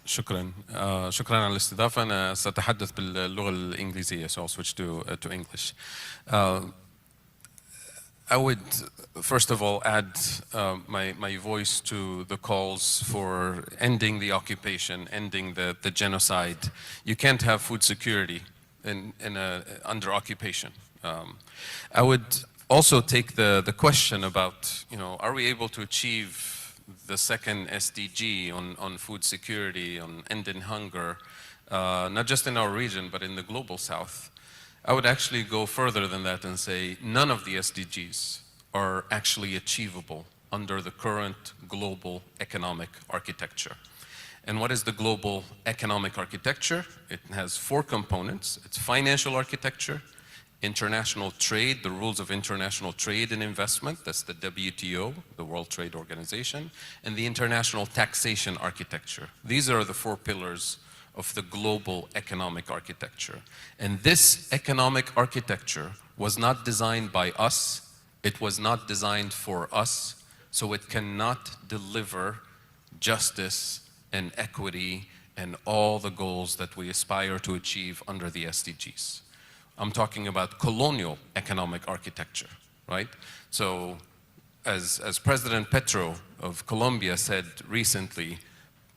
شكرا شكرا على الاستضافة. أنا سأتحدث باللغة الإنجليزية, so I'll switch to English. I would first of all add my voice to the calls for ending the occupation, ending the genocide. You can't have food security under occupation. I would also take the question about, are we able to achieve the second SDG on food security, on ending hunger, not just in our region, but in the global south. I would actually go further than that and say none of the SDGs are actually achievable under the current global economic architecture. And what is the global economic architecture? It has 4 components. It's financial architecture, international trade, the rules of international trade and investment, that's the WTO, the World Trade Organization, and the international taxation architecture. These are the 4 pillars of the global economic architecture. And this economic architecture was not designed by us, it was not designed for us, so it cannot deliver justice and equity and all the goals that we aspire to achieve under the SDGs. I'm talking about colonial economic architecture, right? So as President Petro of Colombia said recently,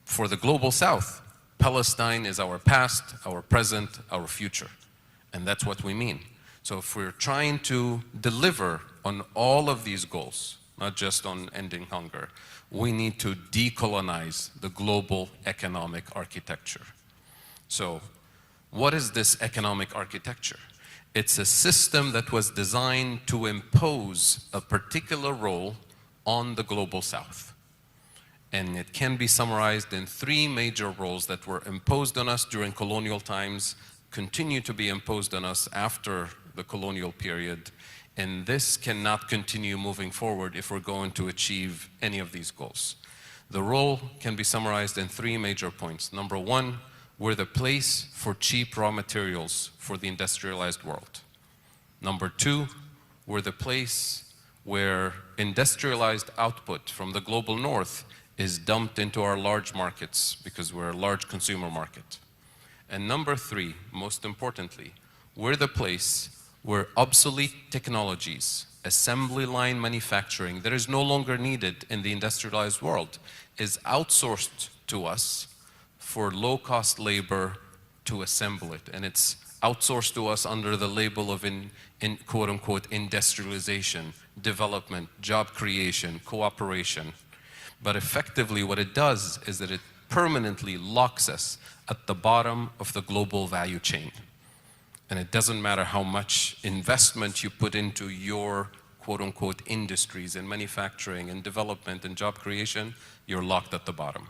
for the global south, Palestine is our past, our present, our future. And that's what we mean. So if we're trying to deliver on all of these goals, not just on ending hunger, we need to decolonize the global economic architecture. So what is this economic architecture? It's a system that was designed to impose a particular role on the global south. And it can be summarized in 3 major roles that were imposed on us during colonial times, continue to be imposed on us after the colonial period. And this cannot continue moving forward if we're going to achieve any of these goals. The role can be summarized in 3 major points. Number 1, we're the place for cheap raw materials for the industrialized world. Number 2, we're the place where industrialized output from the global north is dumped into our large markets because we're a large consumer market. And number 3, most importantly, we're the place where obsolete technologies, assembly line manufacturing that is no longer needed in the industrialized world is outsourced to us for low-cost labor to assemble it. And it's outsourced to us under the label of quote-unquote industrialization, development, job creation, cooperation. But effectively what it does is that it permanently locks us at the bottom of the global value chain. And it doesn't matter how much investment you put into your quote-unquote industries and manufacturing and development and job creation, you're locked at the bottom.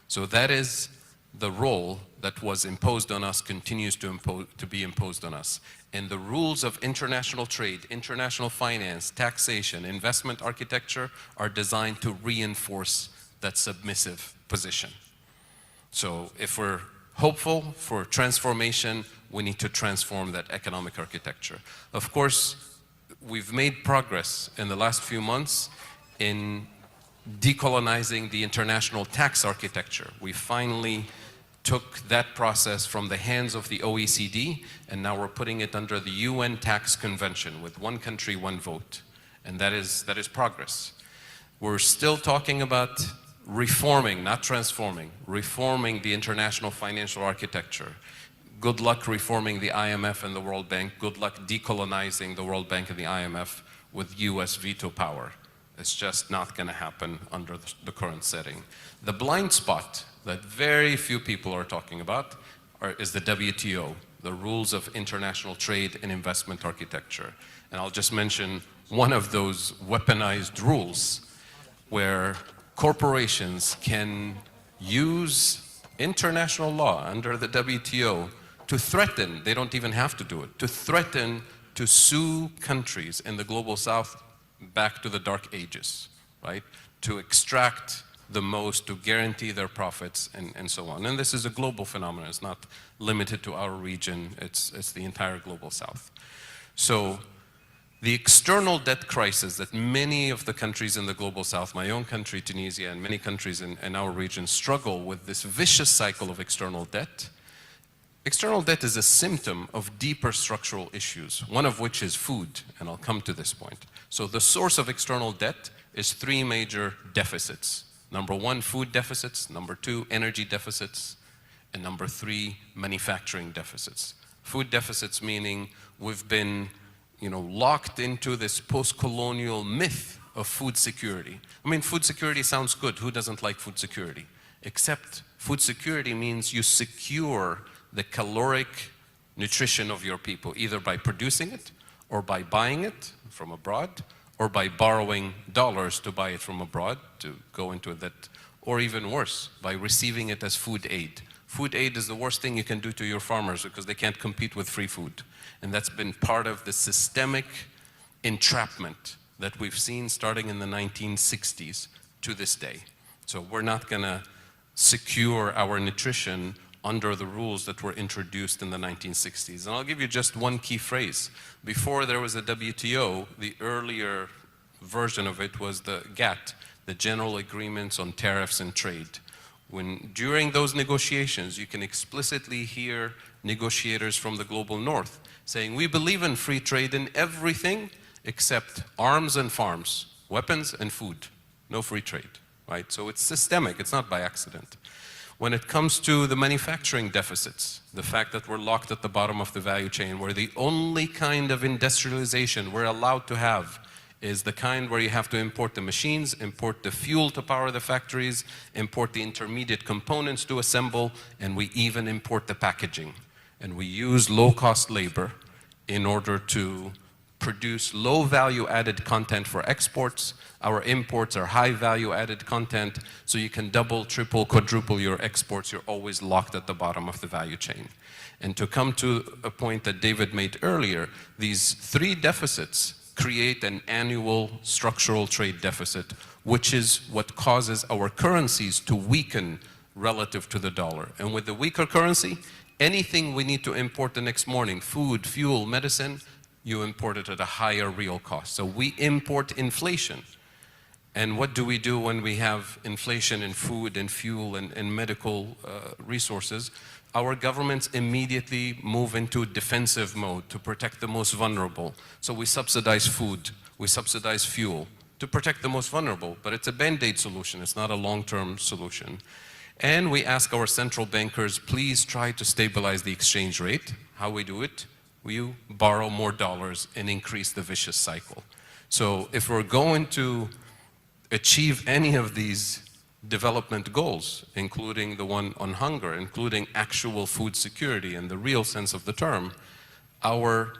So that is the role that was imposed on us, continues to be imposed on us. And the rules of international trade, international finance, taxation, investment architecture are designed to reinforce that submissive position. So if we're hopeful for transformation, we need to transform that economic architecture. Of course, we've made progress in the last few months in decolonizing the international tax architecture. We finally took that process from the hands of the OECD, and now we're putting it under the UN Tax Convention with 1 country, 1 vote. And that is progress. We're still talking about reforming, not transforming, reforming the international financial architecture. Good luck reforming the IMF and the World Bank. Good luck decolonizing the World Bank and the IMF with US veto power. It's just not going to happen under the current setting. The blind spot that very few people are talking about is the WTO, the rules of international trade and investment architecture. And I'll just mention one of those weaponized rules where corporations can use international law under the WTO to threaten, they don't even have to do it, to threaten to sue countries in the global south back to the dark ages, right? To extract the most, to guarantee their profits and so on. And this is a global phenomenon. It's not limited to our region. It's the entire global south. So The external debt crisis that many of the countries in the global south, my own country, Tunisia, and many countries in our region struggle with this vicious cycle of external debt. External debt is a symptom of deeper structural issues, one of which is food, and I'll come to this point. So the source of external debt is three major deficits. Number one, food deficits. Number two, energy deficits. And number three, manufacturing deficits. Food deficits meaning we've been, locked into this post-colonial myth of food security. I mean, food security sounds good. Who doesn't like food security? Except food security means you secure the caloric nutrition of your people, either by producing it, or by buying it from abroad, or by borrowing dollars to buy it from abroad to go into that, or even worse, by receiving it as food aid. Food aid is the worst thing you can do to your farmers because they can't compete with free food. And that's been part of the systemic entrapment that we've seen starting in the 1960s to this day. So we're not gonna secure our nutrition under the rules that were introduced in the 1960s. And I'll give you just one key phrase. Before there was a WTO, the earlier version of it was the GATT, the General Agreements on Tariffs and Trade. When during those negotiations, you can explicitly hear negotiators from the global north saying, we believe in free trade in everything except arms and farms, weapons and food, no free trade, right? So it's systemic, it's not by accident. When it comes to the manufacturing deficits, the fact that we're locked at the bottom of the value chain, where the only kind of industrialization we're allowed to have is the kind where you have to import the machines, import the fuel to power the factories, import the intermediate components to assemble, and we even import the packaging. And we use low-cost labor in order to produce low value added content for exports. Our imports are high value added content, so you can double, triple, quadruple your exports. You're always locked at the bottom of the value chain. And to come to a point that David made earlier, these three deficits create an annual structural trade deficit, which is what causes our currencies to weaken relative to the dollar. And with the weaker currency, anything we need to import the next morning, food, fuel, medicine, you import it at a higher real cost. So we import inflation. And what do we do when we have inflation in food and fuel and medical resources? Our governments immediately move into defensive mode to protect the most vulnerable. So we subsidize food, we subsidize fuel to protect the most vulnerable, but it's a band-aid solution, it's not a long-term solution. And we ask our central bankers, please try to stabilize the exchange rate. How we do it? We borrow more dollars and increase the vicious cycle. So if we're going to achieve any of these development goals, including the one on hunger, including actual food security in the real sense of the term, our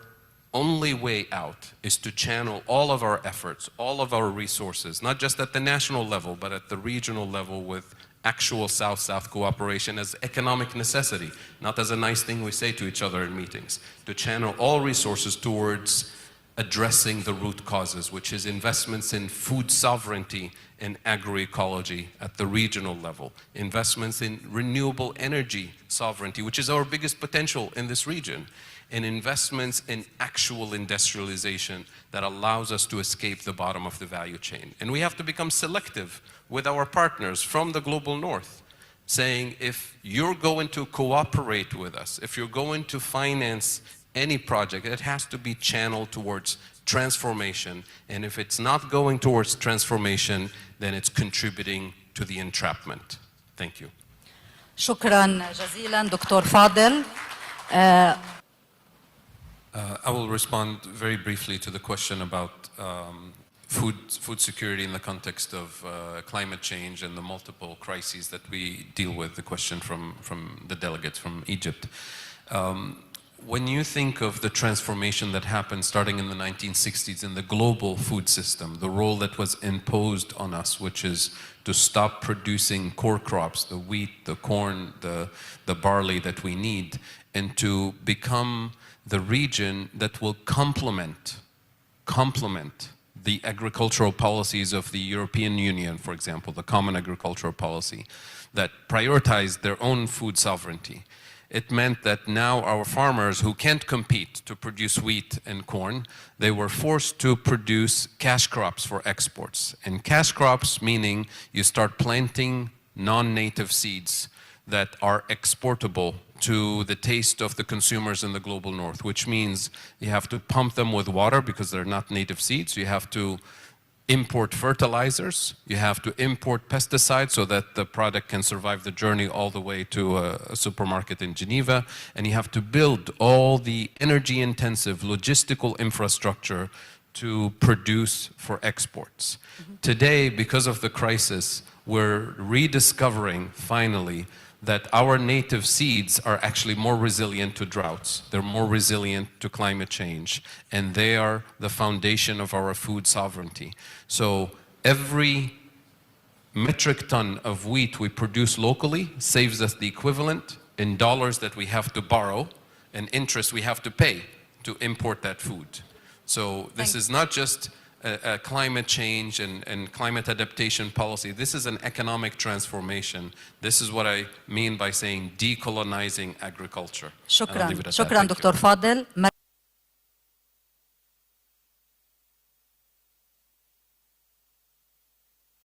only way out is to channel all of our efforts, all of our resources, not just at the national level, but at the regional level with actual South-South cooperation as economic necessity, not as a nice thing we say to each other in meetings, to channel all resources towards addressing the root causes, which is investments in food sovereignty and agroecology at the regional level, investments in renewable energy sovereignty, which is our biggest potential in this region, and investments in actual industrialization that allows us to escape the bottom of the value chain. And we have to become selective with our partners from the global north, saying if you're going to cooperate with us, if you're going to finance any project, it has to be channeled towards transformation. And if it's not going towards transformation, then it's contributing to the entrapment. Thank you. شكرا جزيلا دكتور فاضل. I will respond very briefly to the question about food security in the context of climate change and the multiple crises that we deal with, the question from the delegates from Egypt. When you think of the transformation that happened starting in the 1960s in the global food system, the role that was imposed on us, which is to stop producing core crops, the wheat, the corn, the barley that we need, and to become the region that will complement the agricultural policies of the European Union, for example, the Common Agricultural Policy, that prioritize their own food sovereignty. it meant that now our farmers who can't compete to produce wheat and corn, they were forced to produce cash crops for exports. And cash crops meaning you start planting non-native seeds that are exportable to the taste of the consumers in the global north, which means you have to pump them with water because they're not native seeds. You have to import fertilizers, you have to import pesticides so that the product can survive the journey all the way to a supermarket in Geneva, and you have to build all the energy-intensive logistical infrastructure to produce for exports. Today, because of the crisis, we're rediscovering, finally, that our native seeds are actually more resilient to droughts. They're more resilient to climate change, and they are the foundation of our food sovereignty. So every metric ton of wheat we produce locally saves us the equivalent in dollars that we have to borrow and interest we have to pay to import that food. So this is not just a climate change and climate adaptation policy. This is an economic transformation. This is what I mean by saying decolonizing agriculture. شكرا دكتور فاضل.